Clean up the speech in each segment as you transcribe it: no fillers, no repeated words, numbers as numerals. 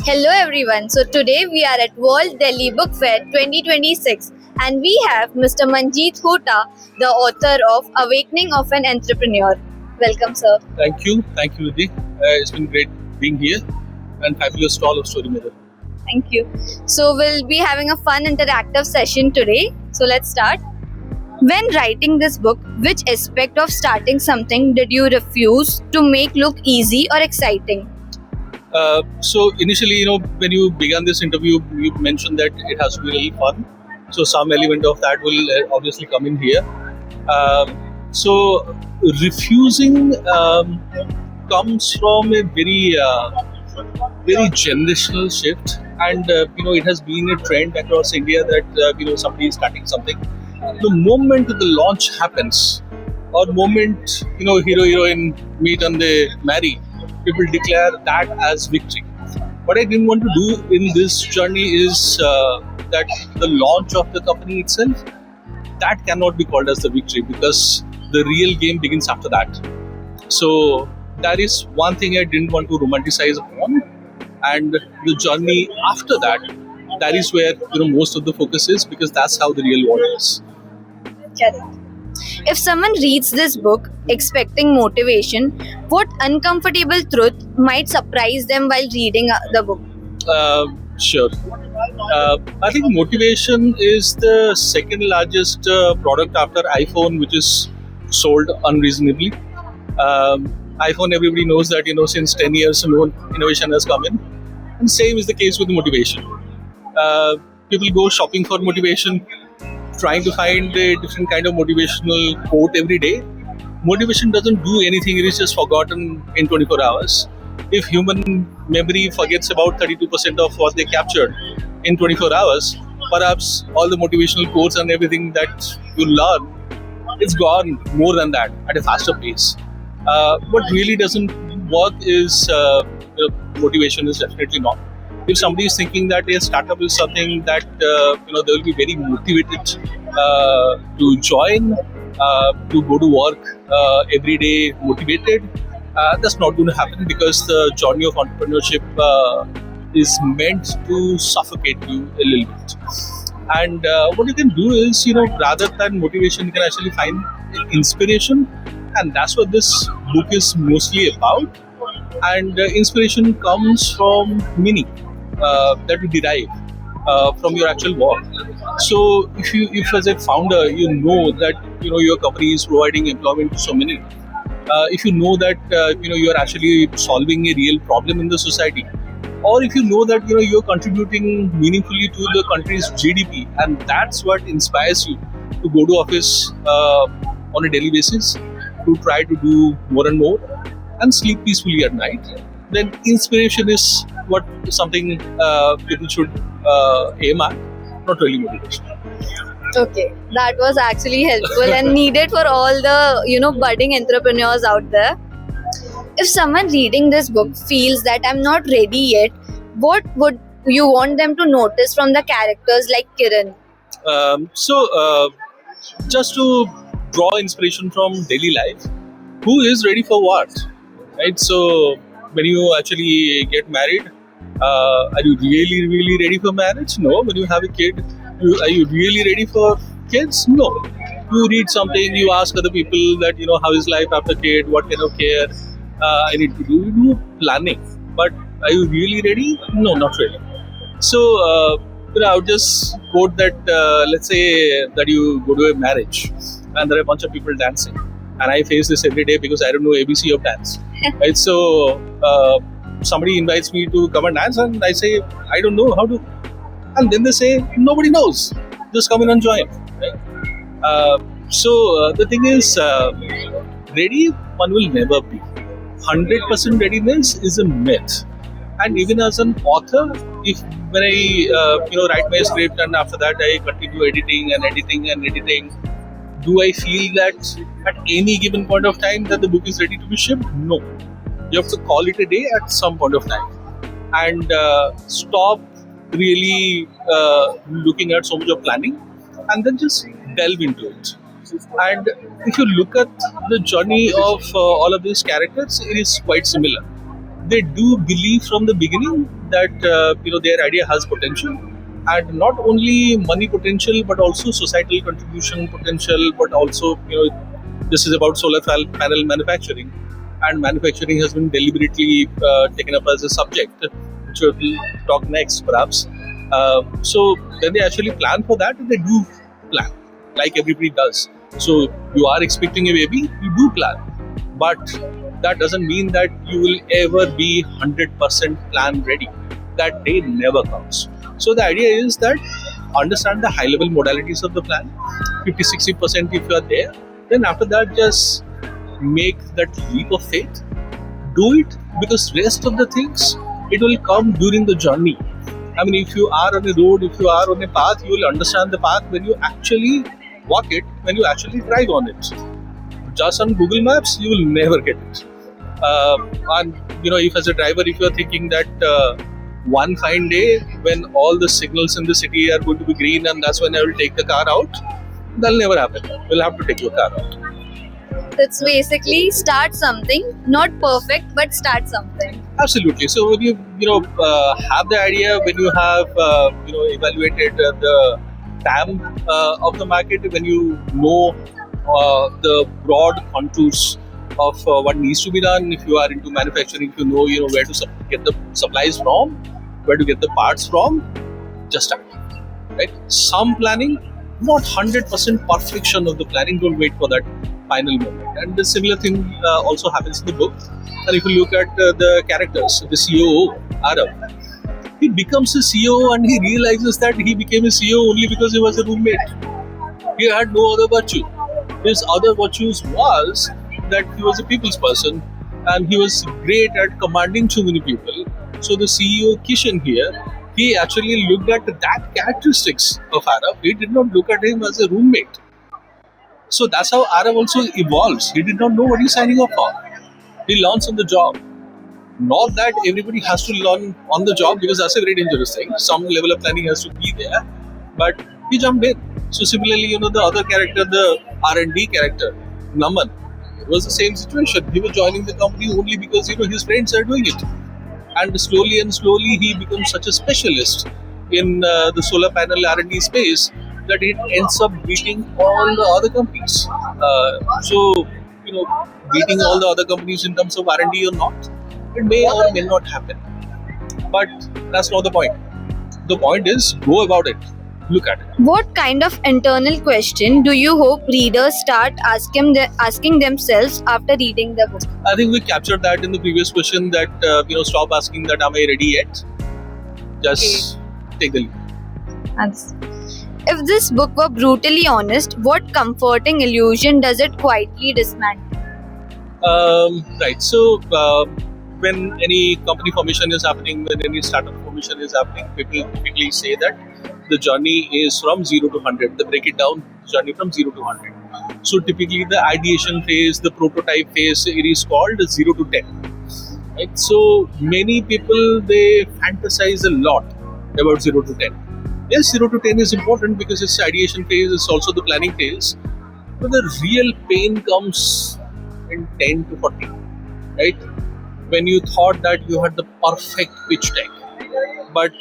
Hello everyone. So today we are at World Delhi Book Fair 2026 and we have Mr. Manjit Hota, the author of Awakening of an Entrepreneur. Welcome sir. Thank you, Vidhi. It's been great being here and fabulous stall of StoryMirror. Thank you. So we'll be having a fun interactive session today. So let's start. When writing this book, which aspect of starting something did you refuse to make look easy or exciting? So initially, when you began this interview, you mentioned that it has to be really fun. So some element of that will obviously come in here. So refusing comes from a very generational shift, and it has been a trend across India that somebody is starting something. The moment the launch happens, or moment hero heroine meet and they marry, people declare that as victory. What I didn't want to do in this journey is that the launch of the company itself, that cannot be called as the victory, because the real game begins after that. So that is one thing I didn't want to romanticize upon, and the journey after that, that is where most of the focus is, because that's how the real world is. Correct. If someone reads this book expecting motivation, what uncomfortable truth might surprise them while reading the book? Sure. I think motivation is the second largest product after iPhone, which is sold unreasonably. iPhone, everybody knows that since 10 years, no innovation has come in, and same is the case with motivation. People go shopping for motivation, trying to find a different kind of motivational quote every day. Motivation doesn't do anything; it is just forgotten in 24 hours. If human memory forgets about 32% of what they captured in 24 hours, perhaps all the motivational quotes and everything that you learn, it's gone more than that at a faster pace. What really doesn't work is motivation is definitely not. If somebody is thinking that a startup is something that they will be very motivated to join, to go to work every day motivated, that's not going to happen, because the journey of entrepreneurship is meant to suffocate you a little bit. And what you can do is, rather than motivation, you can actually find inspiration, and that's what this book is mostly about. And inspiration comes from meaning that you derive from your actual work. So if as a founder, that your company is providing employment to so many, if you know that you are actually solving a real problem in the society, or if you know that you're contributing meaningfully to the country's GDP, and that's what inspires you to go to office on a daily basis, to try to do more and more and sleep peacefully at night, then inspiration is what something people should aim at, not really motivation. Okay, that was actually helpful and needed for all the budding entrepreneurs out there. If someone reading this book feels that I'm not ready yet, what would you want them to notice from the characters like Kiran? So just to draw inspiration from daily life, who is ready for what, right? So when you actually get married, are you really ready for marriage? No. When you have a kid, are you really ready for kids? No. You read something, you ask other people that how is life after kid, what kind of care I need to do. You do planning, but are you really ready? No, not really. So I would just quote that, let's say that you go to a marriage and there are a bunch of people dancing, and I face this every day because I don't know ABC of dance. Right? So somebody invites me to come and dance, and I say I don't know how to, and then they say nobody knows, just come in and join. Right? So the thing is, ready one will never be. 100% readiness is a myth. And even as an author, if when I write my script and after that I continue editing, do I feel that at any given point of time that the book is ready to be shipped? No. You have to call it a day at some point of time, and stop really looking at so much of planning, and then just delve into it. And if you look at the journey of all of these characters, it is quite similar. they do believe from the beginning that their idea has potential, and not only money potential but also societal contribution potential, but also this is about solar panel manufacturing, and manufacturing has been deliberately taken up as a subject, which we'll talk next perhaps. So when they actually plan for that, they do plan like everybody does. So you are expecting a baby, you do plan, but that doesn't mean that you will ever be 100% plan ready. That day never comes. So the idea is that understand the high level modalities of the plan, 50-60% if you are there, then after that just make that leap of faith, do it, because rest of the things it will come during the journey. I mean, if you are on a road, if you are on a path, you will understand the path when you actually walk it, when you actually drive on it. Just on Google Maps, you will never get it. And if as a driver, if you are thinking that one fine day when all the signals in the city are going to be green and that's when I will take the car out, that'll never happen. You'll have to take your car out. It's basically start something, not perfect, but start something. Absolutely. So when you have the idea, when you have evaluated the TAM of the market, when you know the broad contours of what needs to be done, if you are into manufacturing, if you know where to get the supplies from, where to get the parts from, just start. Right? Some planning, not 100% perfection of the planning. Don't wait for that final moment. And the similar thing also happens in the book. And if you look at the characters, the COO, Arab, he becomes a CEO and he realizes that he became a CEO only because he was a roommate. He had no other virtue. His other virtues was that he was a people's person and he was great at commanding too many people. So the CEO Kishan here, he actually looked at that characteristics of Arab. He did not look at him as a roommate. So that's how Arab also evolves. He did not know what he's signing up for. He learns on the job. Not that everybody has to learn on the job, because that's a very dangerous thing. Some level of planning has to be there. But he jumped in. So similarly, the other character, the R&D character, Naman, it was the same situation. He was joining the company only because his friends are doing it. And slowly he becomes such a specialist in the solar panel R&D space that it ends up beating all the other companies. Beating all the other companies in terms of R&D or not, it may or may not happen. But that's not the point. The point is, go about it. Look at it. What kind of internal question do you hope readers start asking themselves after reading the book? I think we captured that in the previous question that, stop asking that, am I ready yet? Just take the leap. If this book were brutally honest, what comforting illusion does it quietly dismantle? Right. So, when any company formation is happening, when any startup formation is happening, people typically say that the journey is from 0 to 100. They break it down, journey from 0 to 100. So typically the ideation phase, the prototype phase, it is called 0 to 10. Right? So many people, they fantasize a lot about 0 to 10. Yes, 0 to 10 is important because it's ideation phase, it's also the planning phase. But the real pain comes in 10 to 40, right? When you thought that you had the perfect pitch deck, but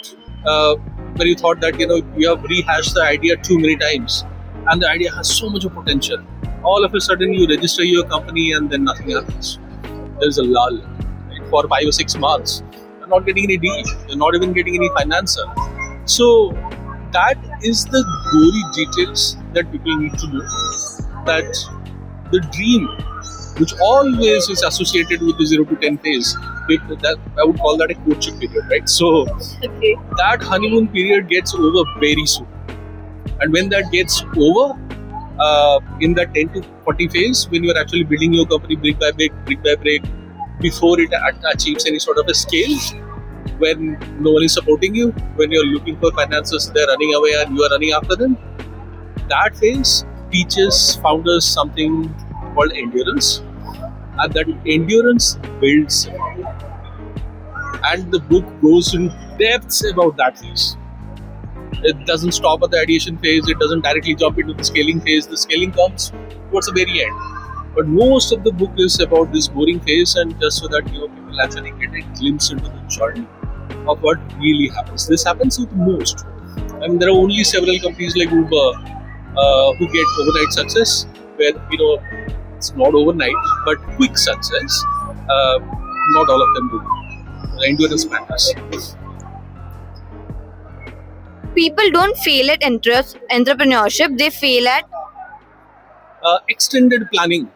when you thought that you have rehashed the idea too many times and the idea has so much of potential, all of a sudden you register your company and then nothing happens. There's a lull, right? For 5 or 6 months. You're not getting any deal, you're not even getting any financer. So that is the gory details that people need to know. That the dream, which always is associated with the 0 to 10 phase, that I would call that a courtship period, right? So that honeymoon period gets over very soon. And when that gets over, in that 10 to 40 phase, when you are actually building your company brick by brick, before it achieves any sort of a scale, when no one is supporting you, when you're looking for finances, they're running away and you are running after them, that phase teaches founders something called endurance, and that endurance builds. And the book goes in depths about that phase. It doesn't stop at the ideation phase, it doesn't directly jump into the scaling phase. The scaling comes towards the very end. But most of the book is about this boring phase, and just so that people will actually get a glimpse into the journey of what really happens. This happens with most. I mean, there are only several companies like Uber who get overnight success, where it's not overnight, but quick success. Not all of them do. The endurance matters. People don't fail at entrepreneurship, they fail at. Extended planning,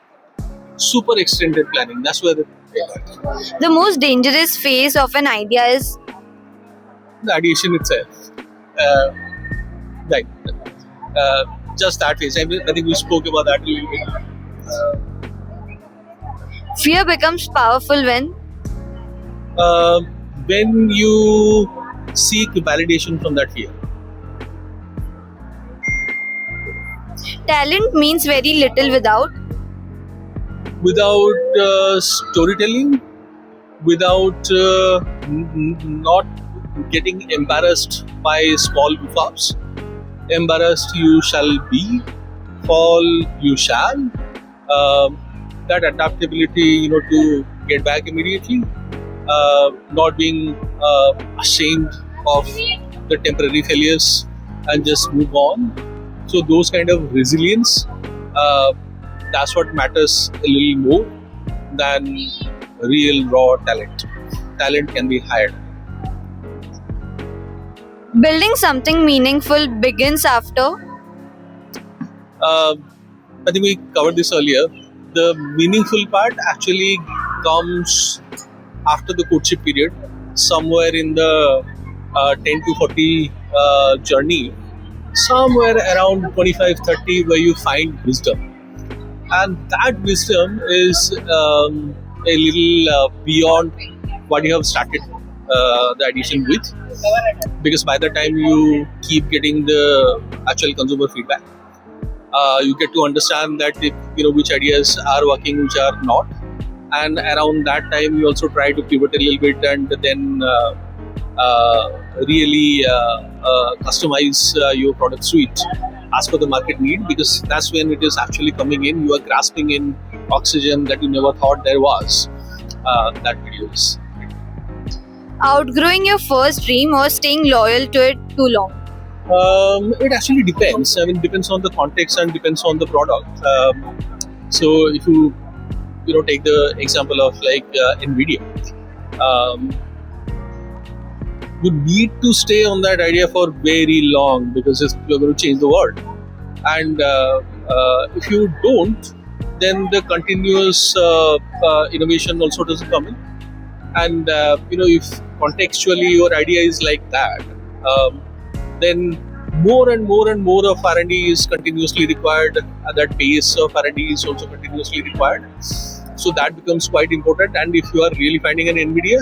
super extended planning. That's where the The most dangerous phase of an idea is. ideation itself. Right. Just that phase. I think we spoke about that a little bit. Fear becomes powerful When you seek validation from that fear. talent means very little Without storytelling, without not getting embarrassed by small goof-ups. Embarrassed you shall be, fall you shall. That adaptability, to get back immediately, not being ashamed of the temporary failures and just move on. So those kind of resilience, that's what matters a little more than real raw talent. Talent can be hired. building something meaningful begins after. I think we covered this earlier. The meaningful part actually comes after the courtship period, somewhere in the 10 to 40 journey, somewhere around 25-30, where you find wisdom. And that wisdom is a little beyond what you have started the addition with, because by the time you keep getting the actual consumer feedback, you get to understand that which ideas are working, which are not, and around that time you also try to pivot a little bit and then really customize your product suite as per the market need, because that's when it is actually coming in. You are grasping in oxygen that you never thought there was. That videos. Outgrowing your first dream or staying loyal to it too long. It actually depends. I mean, it depends on the context and depends on the product. So if you take the example of like Nvidia, you need to stay on that idea for very long, because you're going to change the world. And if you don't, then the continuous innovation also doesn't come in. And if contextually your idea is like that, then more and more and more of R&D is continuously required. That pace of R&D is also continuously required. So that becomes quite important. And if you are really finding an NVIDIA,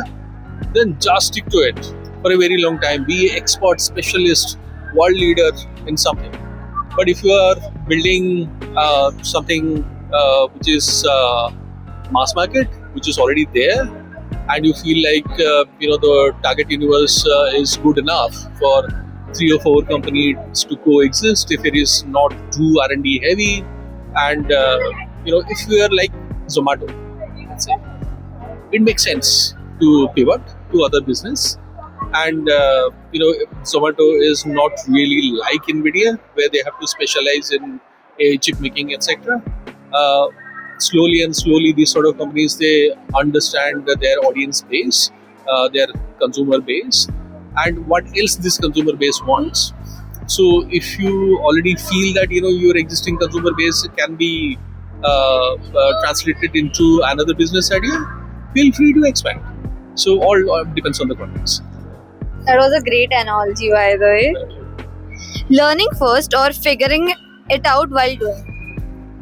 then just stick to it for a very long time. Be expert, specialist, world leader in something. But if you are building something which is mass market, which is already there, and you feel like the target universe is good enough for 3 or 4 companies to coexist, if it is not too R&D heavy, and if you are like Zomato, let's say, it makes sense to pivot to other business. And Zomato is not really like Nvidia, where they have to specialize in chip making, etc. Slowly and slowly, these sort of companies, they understand their audience base, their consumer base, and what else this consumer base wants. So if you already feel that your existing consumer base can be translated into another business idea, feel free to expand. So all depends on the context. That was a great analogy, by the way. Learning first or figuring it out while doing.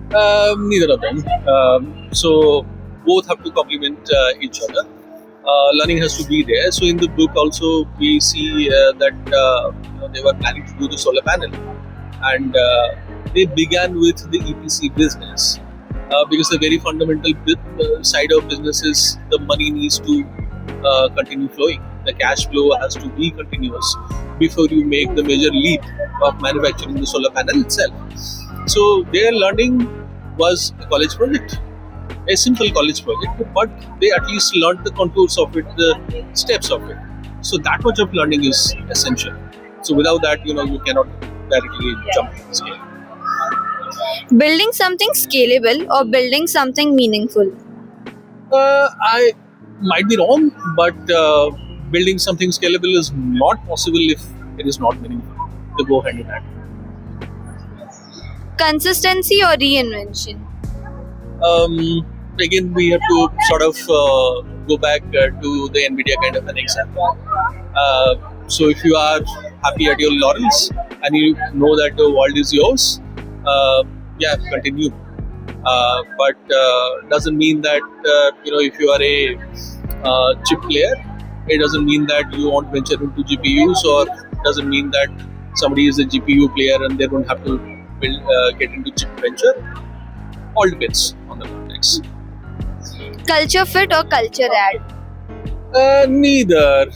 Neither of them. So both have to complement each other. Learning has to be there. So in the book also we see that they were planning to do the solar panel, and they began with the EPC business, because the very fundamental side of business is the money needs to continue flowing. The cash flow has to be continuous before you make the major leap of manufacturing the solar panel itself. So their learning was a college project. a simple college project, but they at least learned the contours of it, the steps of it. So that much of learning is essential. So without that, you cannot directly jump in scale. Building something scalable or building something meaningful? I might be wrong, but building something scalable is not possible if it is not meaningful. They go hand in hand. Consistency or reinvention? Again, we have to sort of go back to the NVIDIA kind of an example. So if you are happy at your laurels and you know that the world is yours, yeah, continue. But doesn't mean that if you are a chip player, it doesn't mean that you won't venture into GPUs, or doesn't mean that somebody is a GPU player and they don't have to get into chip venture. All depends on the context. Culture fit or culture add? Neither.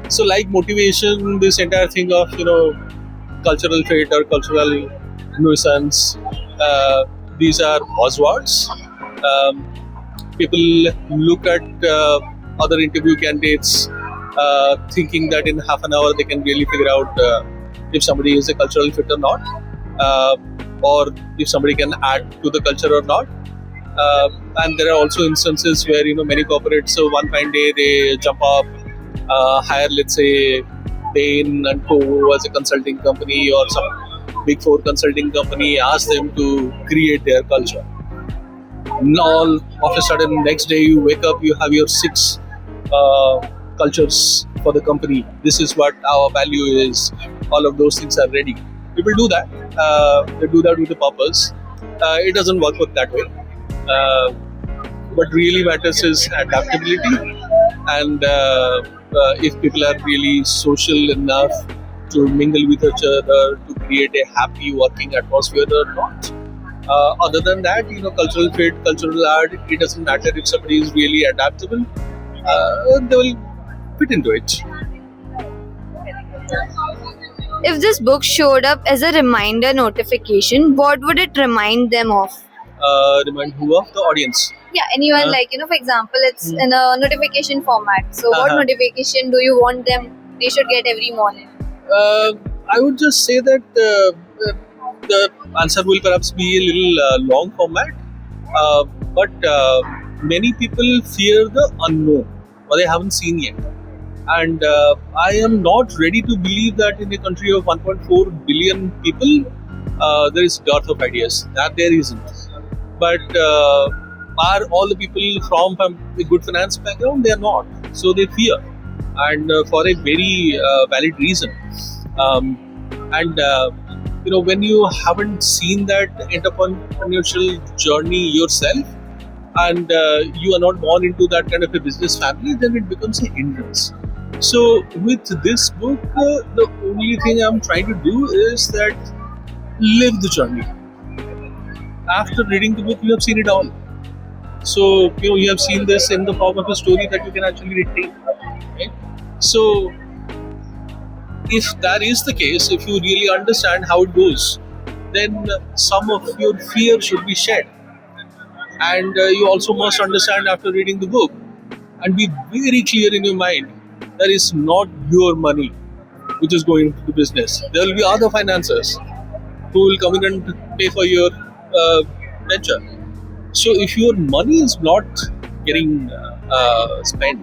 So, like motivation, this entire thing of cultural fit or cultural nuisance, these are buzzwords. People look at other interview candidates, thinking that in half an hour they can really figure out if somebody is a cultural fit or not, or if somebody can add to the culture or not. And there are also instances where many corporates, so one fine day they jump up, hire, let's say, Bain and Co as a consulting company, or some big four consulting company, ask them to create their culture. And all of a sudden, next day you wake up, you have your 6 cultures for the company. This is what our value is. All of those things are ready. People do that. They do that with a purpose. It doesn't work out that way. What really matters is adaptability, and if people are really social enough to mingle with each other, to create a happy working atmosphere or not. Other than that, cultural fit, cultural add, it doesn't matter if somebody is really adaptable, they will fit into it. If this book showed up as a reminder notification, what would it remind them of? Remind who of the audience? Yeah, anyone, Uh, like, for example, it's in a notification format. So, what Uh-huh. notification do you want they should get every morning? I would just say that the answer will perhaps be a little long format, but many people fear the unknown, or they haven't seen yet. And I am not ready to believe that in a country of 1.4 billion people, there is dearth of ideas. That there isn't. But are all the people from a good finance background? They are not. So they fear, and for a very valid reason. Um, and when you haven't seen that entrepreneurial journey yourself, and you are not born into that kind of a business family, then it becomes a hindrance. So with this book, the only thing I'm trying to do is that live the journey. After reading the book, you have seen it all. So you have seen this in the form of a story that you can actually retain. Right? So if that is the case, if you really understand how it goes, then some of your fear should be shed. And you also must understand after reading the book and be very clear in your mind that it's not your money which is going into the business. There will be other financiers who will come in and pay for your venture. So if your money is not getting spent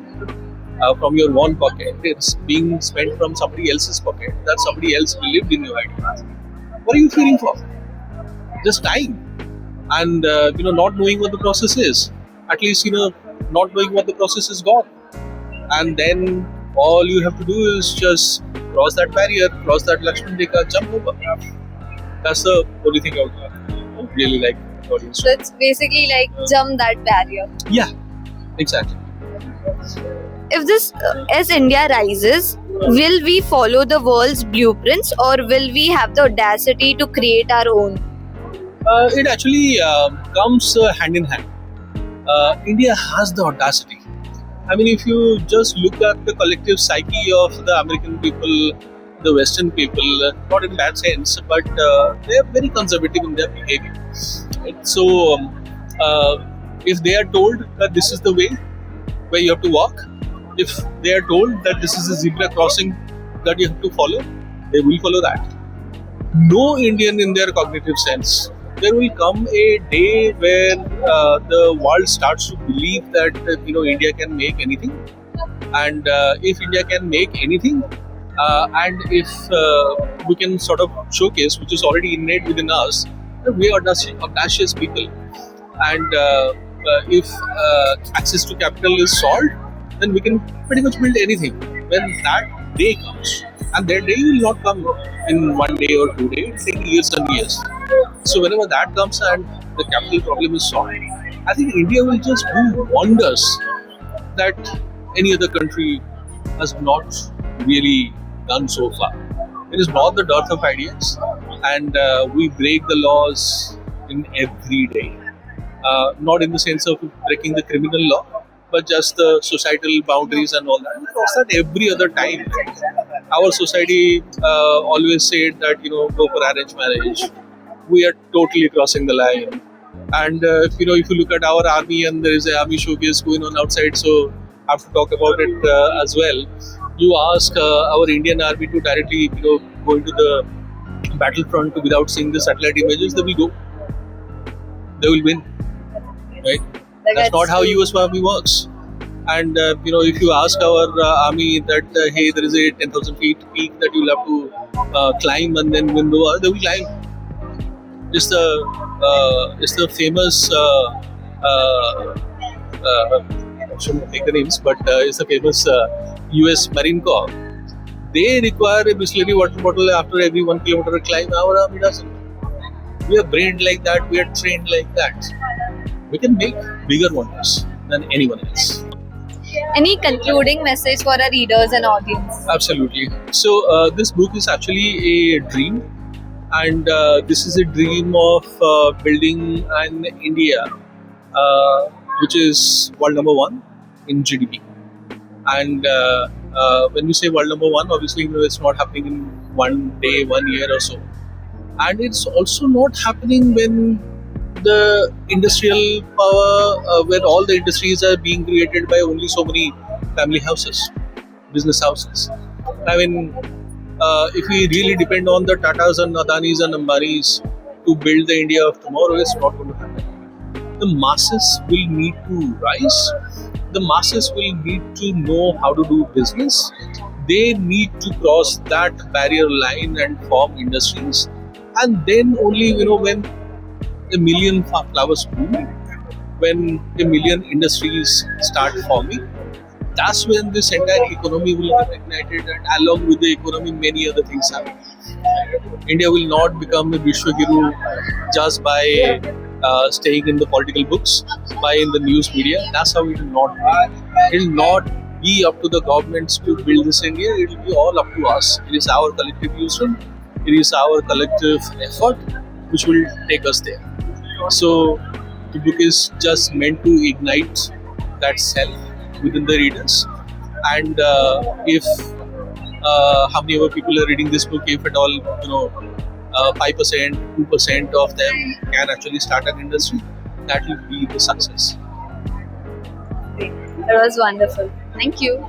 from your own pocket, it's being spent from somebody else's pocket, that somebody else believed in your idea. What are you fearing for? Just time. And not knowing what the process is. At least not knowing what the process is gone. And then all you have to do is just cross that barrier, cross that Lakshman Rekha, jump over. That's the only thing I would really like the audience. So, it's basically like jump that barrier. Yeah, exactly. If this, as India rises, will we follow the world's blueprints or will we have the audacity to create our own? It actually comes hand in hand. India has the audacity. I mean, if you just look at the collective psyche of the American people, the Western people, not in that sense, but they are very conservative in their behavior. Right? So, Uh, if they are told that this is the way where you have to walk, if they are told that this is a zebra crossing that you have to follow, they will follow that. No Indian in their cognitive sense. There will come a day where the world starts to believe that India can make anything, and if India can make anything, and if we can sort of showcase, which is already innate within us, that we are audacious people, and if access to capital is solved, then we can pretty much build anything. When that day comes, and that day will not come in 1 day or 2 days, it will take years and years. So whenever that comes and the capital problem is solved, I think India will just do wonders that any other country has not really done so far. It is not the dearth of ideas, and we break the laws in every day. Not in the sense of breaking the criminal law, but just the societal boundaries and all that. We cross that every other time. Our society always said that go for arranged marriage. We are totally crossing the line. And if you look at our army, and there is an army showcase going on outside, so I have to talk about it as well. You ask our Indian army to directly go into the battlefront without seeing the satellite images, they will go. They will win, right? That's not how US Army works. And if you ask our army that hey, there is a 10,000 feet peak that you'll have to climb and then win the war, they will climb. It's the famous. I shouldn't take the names, but it's the famous US Marine Corps. They require a Bisleri water bottle after every 1 kilometer climb. Our army doesn't. We are brained like that. We are trained like that. We can make bigger wonders than anyone else. Any concluding message for our readers and audience? Absolutely. So this book is actually a dream, and this is a dream of building an India which is world number one in GDP. And when we say world number one, obviously it's not happening in 1 day, 1 year or so, and it's also not happening when the industrial power, where all the industries are being created by only so many family houses, business houses. I mean, if we really depend on the Tatas and Adanis and Ambanis to build the India of tomorrow, it's not going to happen. The masses will need to rise. The masses will need to know how to do business. They need to cross that barrier line and form industries. And then only, when a million flowers bloom, when a million industries start forming, that's when this entire economy will get ignited, and along with the economy, many other things happen. India will not become a Vishwaguru just by staying in the political books, by in the news media. That's how it will not be. It will not be up to the governments to build this India. It will be all up to us. It is our collective wisdom. It is our collective effort which will take us there. So the book is just meant to ignite that self within the readers, and if how many other people are reading this book, if at all 5%, 2% of them can actually start an industry, that will be the success. That was wonderful. Thank you.